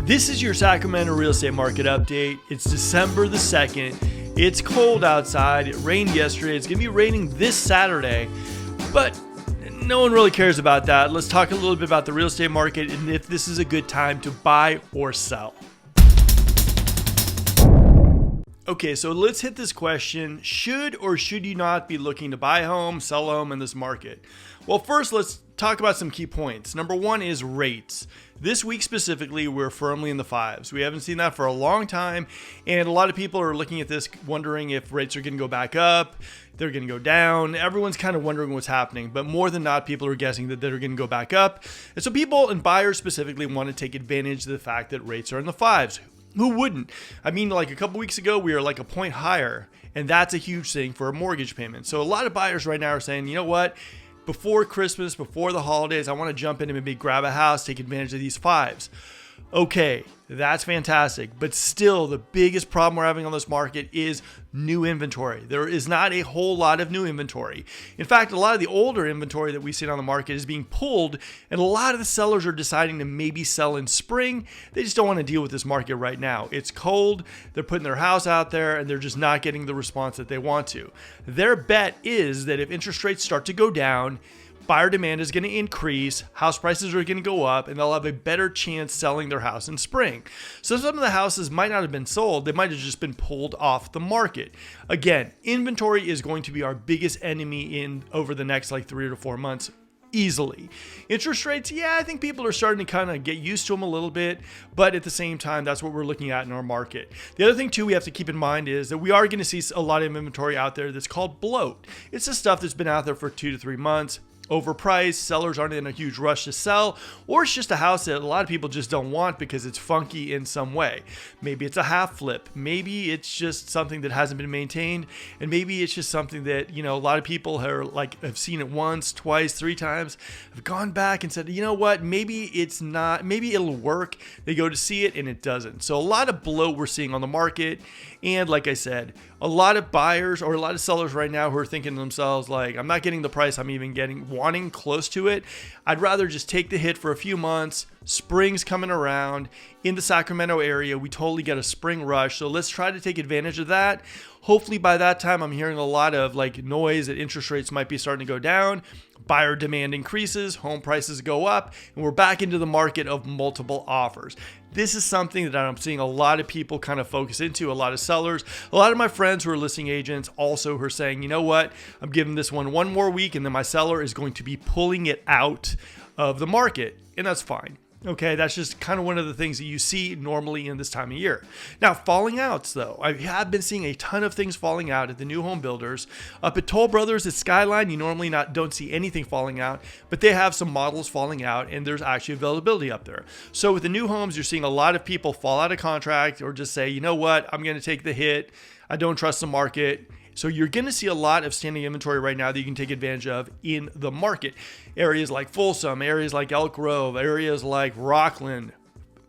This is your Sacramento real estate market update. It's December the 2nd. It's cold outside. It rained yesterday. It's going to be raining this Saturday, but no one really cares about that. Let's talk a little bit about the real estate market and if this is a good time to buy or sell. Okay, so let's hit this question. Should or should you not be looking to buy a home, sell a home in this market? Well, first, let's talk about some key points. Number one is rates. This week specifically, we're firmly in the fives. We haven't seen that for a long time, and a lot of people are looking at this wondering if rates are going to go back up, they're going to go down. Everyone's kind of wondering what's happening, but more than not, people are guessing that they're going to go back up. And so people and buyers specifically want to take advantage of the fact that rates are in the fives. Who wouldn't? I mean, like a couple weeks ago, we were like a point higher, and that's a huge thing for a mortgage payment. So a lot of buyers right now are saying, you know what? Before Christmas, before the holidays, I want to jump in and maybe grab a house, take advantage of these fives. Okay, that's fantastic. But still, the biggest problem we're having on this market is new inventory. There is not a whole lot of new inventory. In fact, a lot of the older inventory that we see on the market is being pulled, and a lot of the sellers are deciding to maybe sell in spring. They just don't want to deal with this market right now. It's cold, they're putting their house out there, and they're just not getting the response that they want to. Their bet is that if interest rates start to go down, buyer demand is going to increase, house prices are going to go up, and they'll have a better chance selling their house in spring. So some of the houses might not have been sold, they might have just been pulled off the market. Again, inventory is going to be our biggest enemy in over the next 3 to 4 months. Easily. Interest rates, I think people are starting to kind of get used to them a little bit, but at the same time, that's what we're looking at in our market. The other thing too we have to keep in mind is that we are going to see a lot of inventory out there that's called bloat. It's the stuff that's been out there for 2 to 3 months. Overpriced, sellers aren't in a huge rush to sell, or it's just a house that a lot of people just don't want because it's funky in some way. Maybe it's a half flip, maybe it's just something that hasn't been maintained, and maybe it's just something that, a lot of people have seen it once, twice, 3 times, have gone back and said, you know what, maybe it's not, maybe it'll work. They go to see it and it doesn't. So a lot of bloat we're seeing on the market, and like I said, a lot of buyers or a lot of sellers right now who are thinking to themselves, I'm not getting the price I'm even wanting close to it. I'd rather just take the hit for a few months. Spring's coming around. In the Sacramento area, we totally get a spring rush. So let's try to take advantage of that. Hopefully by that time, I'm hearing a lot of noise that interest rates might be starting to go down. Buyer demand increases, home prices go up, and we're back into the market of multiple offers. This is something that I'm seeing a lot of people kind of focus into, a lot of sellers. A lot of my friends who are listing agents also who are saying, you know what, I'm giving this one more week, and then my seller is going to be pulling it out of the market, and that's fine. Okay, that's just kind of one of the things that you see normally in this time of year. Now, falling outs though. I have been seeing a ton of things falling out at the new home builders. Up at Toll Brothers at Skyline, you normally don't see anything falling out, but they have some models falling out and there's actually availability up there. So with the new homes, you're seeing a lot of people fall out of contract or just say, you know what, I'm going to take the hit. I don't trust the market. So you're going to see a lot of standing inventory right now that you can take advantage of in the market. Areas like Folsom, areas like Elk Grove, areas like Rockland,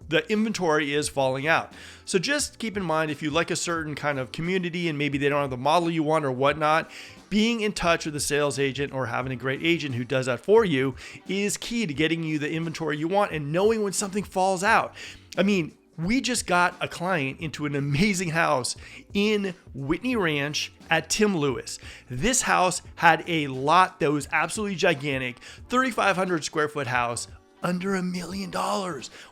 the inventory is falling out. So just keep in mind, if you like a certain kind of community and maybe they don't have the model you want or whatnot, being in touch with a sales agent or having a great agent who does that for you is key to getting you the inventory you want and knowing when something falls out. I mean, we just got a client into an amazing house in Whitney Ranch at Tim Lewis. This house had a lot that was absolutely gigantic, 3,500 square foot house, under $1 million.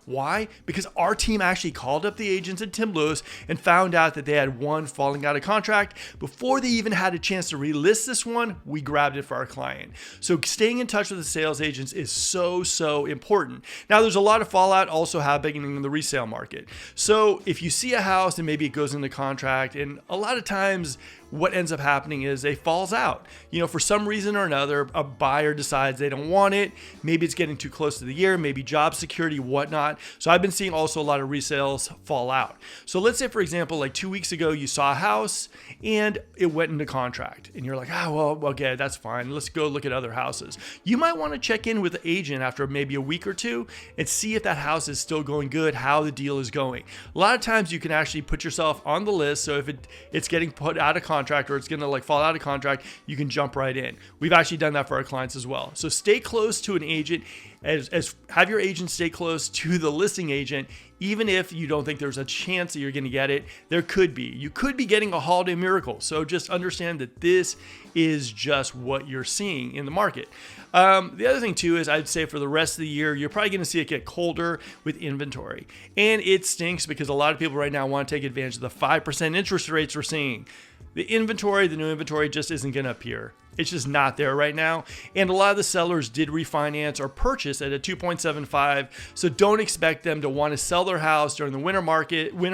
Why? Because our team actually called up the agents at Tim Lewis and found out that they had one falling out of contract. Before they even had a chance to relist this one, we grabbed it for our client. So staying in touch with the sales agents is so important. Now, there's a lot of fallout also happening in the resale market. So if you see a house and maybe it goes into contract, and a lot of times what ends up happening is it falls out. For some reason or another, a buyer decides they don't want it. Maybe it's getting too close to the year, maybe job security, whatnot. So I've been seeing also a lot of resales fall out. So let's say, for example, 2 weeks ago, you saw a house and it went into contract and you're like, well, okay, that's fine. Let's go look at other houses. You might want to check in with the agent after maybe a week or two and see if that house is still going good, how the deal is going. A lot of times you can actually put yourself on the list. So if it's getting put out of contract, or it's going to fall out of contract, you can jump right in. We've actually done that for our clients as well. So stay close to an agent. have your agent stay close to the listing agent. Even if you don't think there's a chance that you're going to get it, there could be. You could be getting a holiday miracle. So just understand that this is just what you're seeing in the market. The other thing too is I'd say for the rest of the year, you're probably going to see it get colder with inventory. And it stinks because a lot of people right now want to take advantage of the 5% interest rates we're seeing. The new inventory just isn't going to appear. It's just not there right now. And a lot of the sellers did refinance or purchase at a 2.75. So don't expect them to want to sell their house during the winter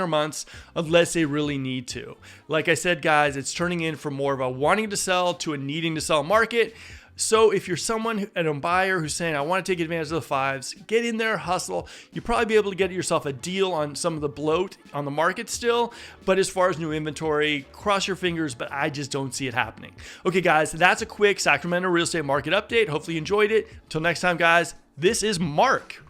months, unless they really need to. Like I said, guys, it's turning in from more of a wanting to sell to a needing to sell market. So if you're a buyer who's saying, I want to take advantage of the fives, get in there, hustle. You'll probably be able to get yourself a deal on some of the bloat on the market still. But as far as new inventory, cross your fingers, but I just don't see it happening. Okay, guys, that's a quick Sacramento real estate market update. Hopefully you enjoyed it. Until next time, guys, this is Mark.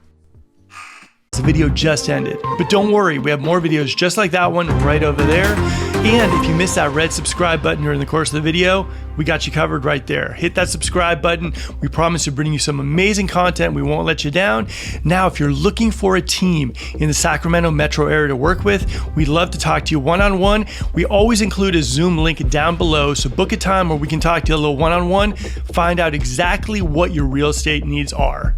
The video just ended, but don't worry, we have more videos just like that one right over there. And if you missed that red subscribe button during the course of the video, we got you covered right there. Hit that subscribe button. We promise to bring you some amazing content. We won't let you down. Now, if you're looking for a team in the Sacramento metro area to work with, we'd love to talk to you one-on-one. We always include a Zoom link down below, so book a time where we can talk to you a little one-on-one, find out exactly what your real estate needs are.